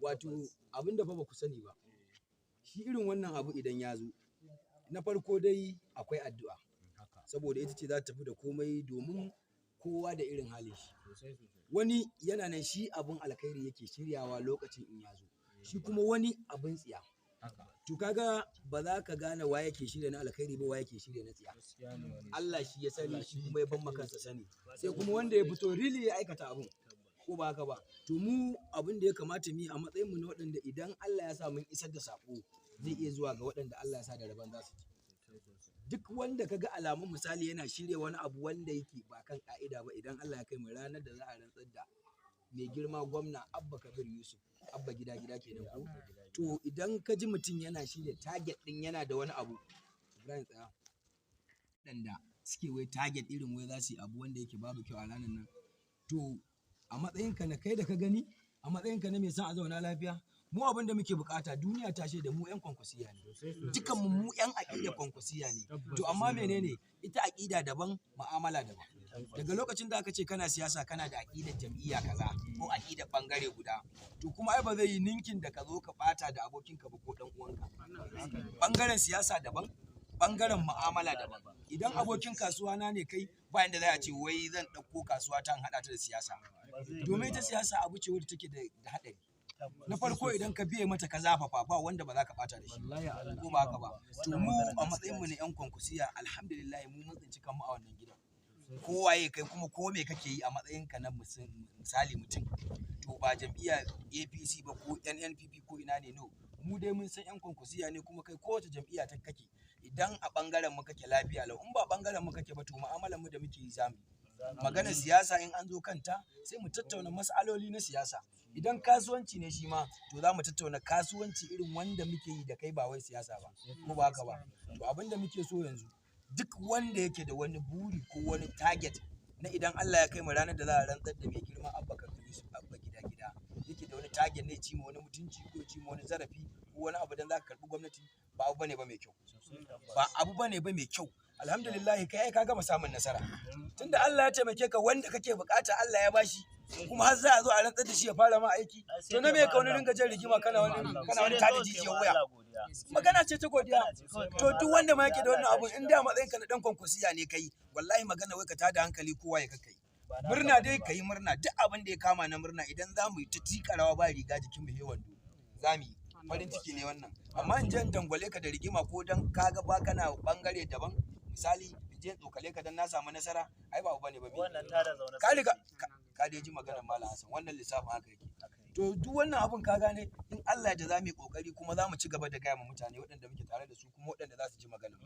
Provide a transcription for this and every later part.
wato abin da fa ba ku sani ba, shi irin wannan abu idan ya zo, na farko dai akwai addu'a, saboda ita ce za ta tafi da komai domin kowa da irin halin shi. Wani yana nan shi abin alkhairi yake shiryawa lokacin in ya zo, shi kuma wani abin tsiya. To kaga ba za ka gane wa yake shirya na alkhairi ba, wa yake shirya na tsiya. Allah shi ya sani, shi kuma ya ban makansa sani. Sai kuma wanda ya fito rili ya aikata abin, ko ba haka ba. To mu abin da ya kamata mu yi a matsayin mu na waɗanda idan Allah ya sa mun isar da sako, zai iya zuwa ga waɗanda Allah ya sa da rabon za su ci. Duk wanda ka ga alamun misali yana shirya wani abu wanda yake ba kan ka'ida ba, idan Allah ya kai mu ranar da za a rantsar da mai girma gwamna Abba Kabir Yusuf, Abba gida kenan ko. To idan ka ji mutum yana shirya target din yana da wani abu, Ibrahim tsaya, waɗanda suke wai target irin wai za su yi abu wanda yake babu kyau a ranar nan. To a matsayinka na kai da ka gani, a matsayinka na mai son a zauna lafiya, mu abin da muke bukata duniya ta da mu 'yan kwankwasiya ne, dukan mu 'yan aƙidar kwankwasiya ne. To amma menene ita aƙida daban, mu'amala daban. Daga lokacin da aka ce kana siyasa kana da aƙidar jam'iyya kaza ko aƙidar bangare guda, to kuma ai ba zai yi ninkin da ka zo ka bata da abokinka ba ko dan uwanka. Bangaren siyasa daban, bangaren mu'amala daban. Idan abokin kasuwa na ne kai, ba inda za a ce wai zan ɗauko kasuwa ta haɗa ta da siyasa, domin ita siyasa abu ce wadda take da haɗari. Na farko idan ka biye mata ka zafafa, ba wanda ba za ka bata da shi ko ba haka ba. To mu a matsayin mu na 'yan kwankwasiya, alhamdulillah mu mun tsinci kanmu a wannan gidan. Kowaye kai kuma ko me kake yi a matsayinka na misali mutum, to ba jam'iyyar APC ba ko NNPP ko ina ne, no, mu dai mun san 'yan kwankwasiya ne, kuma kai kowace jam'iyya ta kake, idan a bangaren mu kake lafiya lau, in ba bangaren mu kake ba to mu'amalar mu da muke yi zamu. Maganar siyasa in an zo kanta sai mu tattauna mas'aloli na siyasa. Idan kasuwanci ne shi ma, to za mu tattauna kasuwanci irin wanda muke yi da kai, ba wai siyasa ba, ko ba haka ba. To abin da muke so yanzu, duk wanda yake da wani buri ko wani target na idan Allah ya kai mu ranar da za a rantsar da mai girma Abba Kabir Yusuf, Abba gida yake da wani target ne, ci ma wani mutunci ko ci ma wani zarafi ko wani abu dan za ka karɓi gwamnati, ba abu bane ba mai kyau, ba abu bane ba mai kyau. Alhamdulillah kai ka gama samun nasara, tunda Allah ya taimake ka, wanda kake bukata Allah ya bashi, kuma har za a zo a rantsar da shi ya fara ma aiki. To na me ka wani ringa jan rigima kana wani tada jijiyar wuya? Magana ce ta godiya. To duk wanda ma yake da wannan abu, in da matsayin ka na dan kwankwasiya ne kai, wallahi magana wai ka tada hankali kowa ya kai. Murna dai kai murna, duk abin da ya kama na murna, idan za mu yi ta tika rawa ba riga jikin mu hewan do, za mu yi farin ciki ne wannan. Amma in jan dangwale ka da rigima ko dan kaga ba kana bangare daban, misali je tsokale ka dan na samu nasara, ai ba bane ba. Wannan tada zaune ka riga ka dai ji maganar Malam Hassan, wannan lissafin haka yake. To duk wannan abun ka gane, in Allah da za mu yi kokari, kuma za mu ci gaba da gaya ma mutane waɗanda muke tare da su, kuma waɗanda za su ji maganar,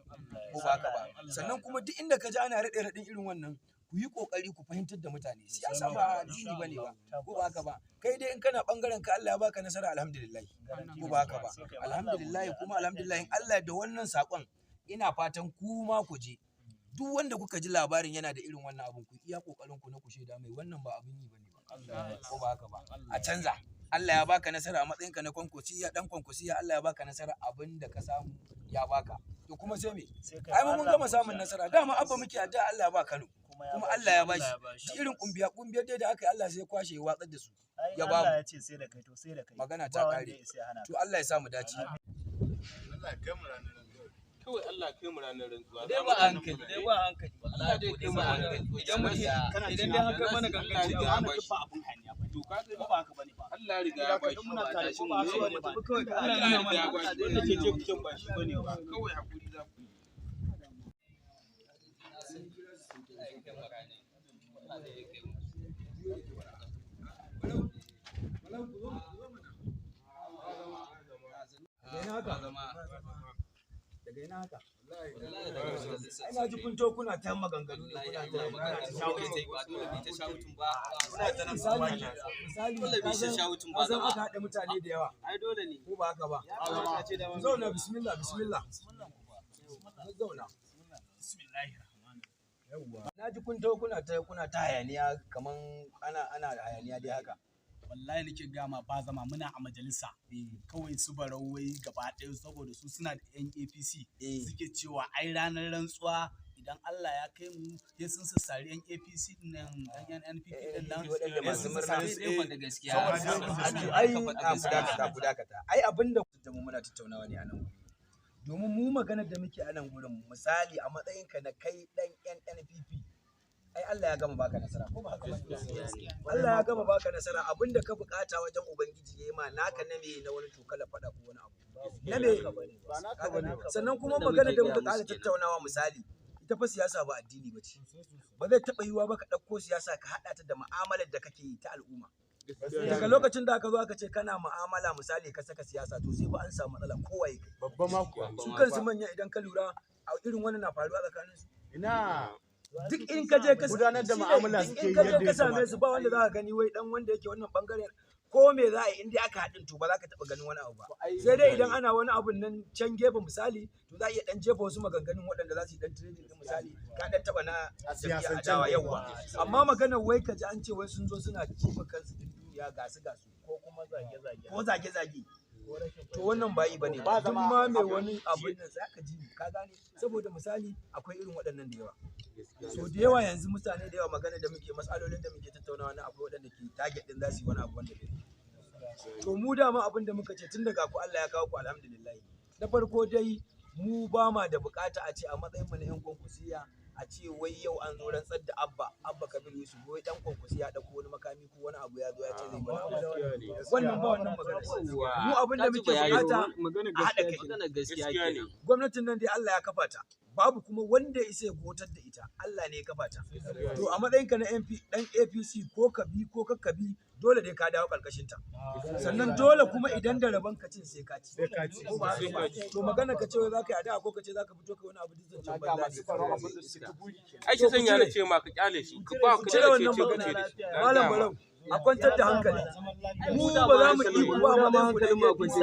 ko ba haka ba. Sannan kuma duk inda ka ji ana raɗe-raɗin irin wannan, ku yi kokari ku fahimtar da mutane siyasa ba addini bane ba, ko ba haka ba. Kai dai in kana bangaren ka Allah ya baka nasara, alhamdulillah, ko ba haka ba. Alhamdulillah, kuma alhamdulillah in Allah da wannan sakon, ina fatan ku ma ku je. Duk wanda kuka ji labarin yana da irin wannan abun, ku iya kokarin ku na ku shaida mai wannan ba abin yi bane ba, ko ba haka ba. A canza, Allah ya baka nasara a matsayinka na kwankwasiya, dan kwankwasiya, Allah ya baka nasara, abin da ka samu ya baka. To kuma sai me? Ai mun gama samun nasara. Dama Abba muke addu'a Allah ya ba Kano, kuma Allah ya bashi. Duk irin kumbiyar dai da aka yi, Allah sai ya kwashe ya watsar da su, ya ba mu. Allah ya ce sai da kai, to sai da kai. Magana ta kare. To Allah ya sa mu dace. Allah ya kai mu ranar kawai, Allah ya kai mu ranar rantsuwa. Dai ba hankali, dai ba hankali. Allah dai kai mu hankali. Idan mutum idan dai haka mana ganganci ga ana ba kafa abun hanya ba. To ka ga ba haka bane ba. Allah ya riga ya bashi. Muna tare ko ba Ba haka bane ba. kawai ka Allah Allah ya ya riga ya mana bashi. wanda ke je kucin ba shi bane ba. Kawai hakuri za ku yi. Daga ina haka? Ina ji kun to kuna ta maganganu ne, kuna ta shawutun ba. Misali ka san aka haɗa mutane da yawa. Ai dole ne. Ko ba haka ba? Ya kamata ce da Ku zauna, bismillah. Zauna. Na ji kun to kuna ta hayaniya, kaman ana hayaniya dai haka. wallahi nake gama ba zama muna a majalisa kawai su barawai gaba ɗaya saboda su suna da yan APC suke cewa ai ranar rantsuwa idan Allah ya kai mu sai sun sassari yan APC din nan yan NPP din nan waɗanda masu murna da gaskiya ai abinda mu muna tattaunawa ne a nan domin mu maganar da muke a nan gurin misali a matsayinka na kai dan NPP ai Allah ya gama baka nasara ko ba haka ba Allah ya gama baka nasara abinda ka bukata wajen ubangiji yayi ma naka na me na wani tokala fada ko wani abu na me sannan kuma maganar da muka ƙara tattaunawa misali ita fa siyasa ba addini ba ce ba zai taɓa yiwuwa ba ka ɗauko siyasa ka haɗa ta da mu'amalar da kake yi ta al'umma daga lokacin da aka zo aka ce kana mu'amala misali ka saka siyasa to sai ba an samu matsala kowa ya kai babba ma kuwa su kansu manya idan ka lura a irin wannan na faruwa tsakanin su ina duk in ka je ka gudanar da mu'amala suke in ka je ka same su ba wanda za ka gani wai dan wanda yake wannan bangaren ko me za a yi inda aka haɗin to ba za ka taɓa ganin wani abu ba sai dai idan ana wani abun nan can gefe misali to za a iya dan jefa wasu maganganun waɗanda za su yi dan training din misali ka dan taɓa na jam'iyyar adawa yawa amma maganar wai ka ji an ce wai sun zo suna jefa kansu din duniya gasu ko kuma zage-zage to wannan ba yi bane ba duk ma mai wani abun nan za ka ji ka gane saboda misali akwai irin waɗannan da yawa so da yawa yanzu mutane da yawa magana da muke matsalolin da muke tattaunawa na akwai waɗanda ke target din za su yi wani abu wanda bai to mu dama abin da muka ce tun daga ku Allah ya kawo ku alhamdulillah na farko dai mu ba ma da bukata a ce a matsayin mu na yan konkusiya a ce wai yau an zo rantsar da abba kabir yusuf wai dan konkusiya da ko wani makami ko wani abu ya zo ya ce zai bana wannan ba wannan magana mu abin da muke bukata a haɗa kai gwamnatin nan dai Allah ya kafa ta babu kuma wanda ya isa ya gotar da ita Allah ne ya kafa ta to a matsayinka na dan APC ko ka bi ko ka bi dole dai ka dawo karkashin ta sannan dole kuma idan da rabon ka cin sai ka ci ko ba haka ba to magana ka ce wai zaka yi ada ko ka ce zaka fito kai wani abu dizan can banza ai ki sanya na ce ma ka kyale shi ka ba ka cire wannan magana malam barau a kwantar da hankali mu ba za mu yi ba ma hankalin mu a kwantar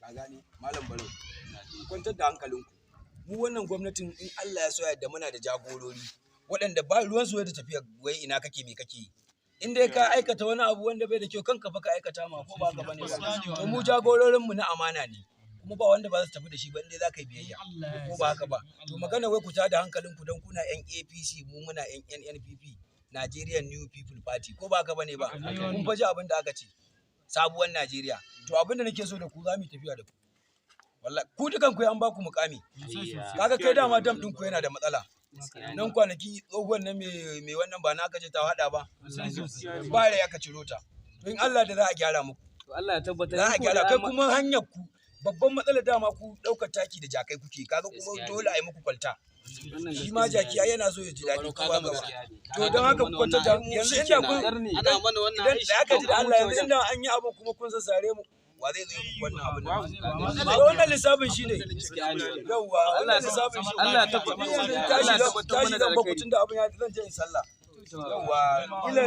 ka gane malam barau kwantar da hankalinku mu wannan gwamnatin in Allah ya so ya da muna da jagorori waɗanda ba ruwan su da tafiya wai ina kake me kake yi in dai ka aikata wani abu wanda bai da kyau kanka fa ka aikata ma ko ba ka bane ba to mu jagororin mu na amana ne kuma ba wanda ba za su tafi da shi ba indai za ka yi biyayya ko ba haka ba to magana wai ku tada hankalinku don kuna yan APC mu muna yan NNPP Nigerian New People Party ko ba haka bane ba kun faji abin da aka ce sabuwar Najeriya to abin da nake so da ku za mu tafiya da ku wallahi ku dukan ku an ba ku mukami kaga kai dama dam din ku yana da matsala nan kwanaki tsohuwan nan mai wannan ba na kace ta hada ba ba da ya ka ciro ta to in Allah da za a gyara muku to Allah ya tabbatar za a gyara kai kuma hanyar ku babban matsalar dama ku daukar taki da jakai kuke kaga kuma dole a yi muku kwalta shi ma jaki ai yana so ya ji daɗi ko ba gaba to don haka ku kwanta da yanzu inda kun ana mana wannan idan da aka ji da Allah yanzu inda an yi abin kuma kun sassare mu wa zai zo yi wannan abin nan wannan lissafin shi ne yauwa wannan lissafin shi Allah ya tabbatar tashi da bakutun da abin ya zan je in sallah yauwa ila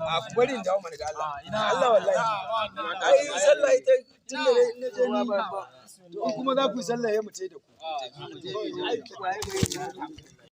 a bari in dawo mana da Allah Allah wallahi ai sallah ita tun da na je ni to kuma za ku yi sallah ya mutai da ku